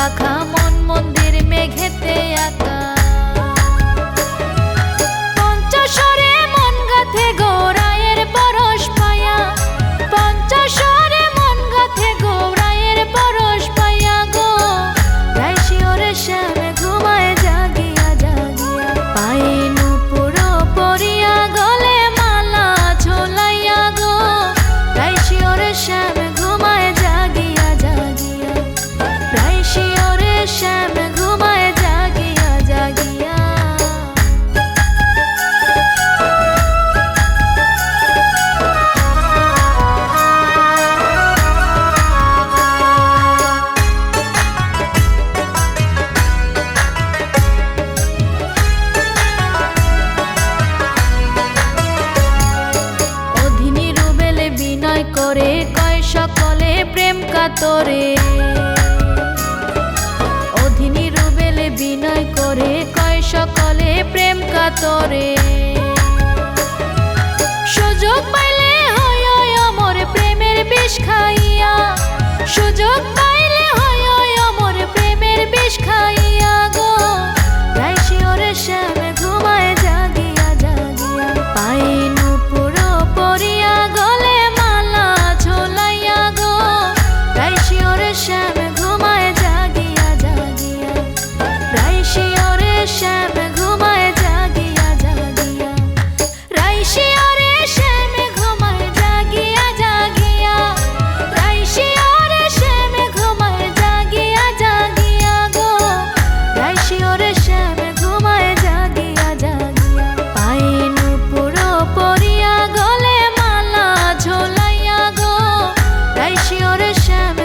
পাখা মন মন্দির মেঘেতে আঁকা। পঞ্চস্বরে মন গাথে গৌরায়ের পরশ পায়া, পঞ্চস্বরে মন গাথে গৌরায়ের পরশ পায়া গো। রাইসি ওরে শ্যাম ঘুমায় জাগিয়া জাগিয়া, পায়ে নূপুর পরিয়া গলে মালা ঝোলাইয়া গো। রাইসি ওরে শ্যাম ঘুমায় জাগিয়া জাগিয়া, রাইসি ওরে শ্যাম ঘুমায় জাগিয়া জাগিয়া। অধিনী রুবেলে বিনয় করে কয় সকলে প্রেম কাতরে। অধিনী রুবেলে বিনয় করে কয় সকলে প্রেম কাতরে। সুযোগ পাইলে হয় অমর প্রেমের বিষ খাইয়া, সুযোগ পাইলে হয় অমর প্রেমের বিষ খাইয়া গো। রাইসি ওরে শ্যাম ঘুমায় জাগিয়া জাগিয়া, পায়ে নূপুর পরিয়া গলে মালা ঝোলাইয়া গো। রাইসি ওরে শ্যাম ঘুমায় জাগিয়া জাগিয়া, রাইসি ওরে শ্যাম ঘুমায় জাগিয়া জাগিয়া, রাইসি ওরে শ্যাম ঘুমায় জাগিয়া জাগিয়া, রাইসি ওরে শ্যাম ঘুমায় জাগিয়া জাগিয়া গো। রাইসি ওরে শ্যাম ঘুমায় জাগিয়া জাগিয়া, পায়ে নূপুর পরিয়া গলে মালা ঝোলাইয়া গো। রাইসি ওরে শ্যাম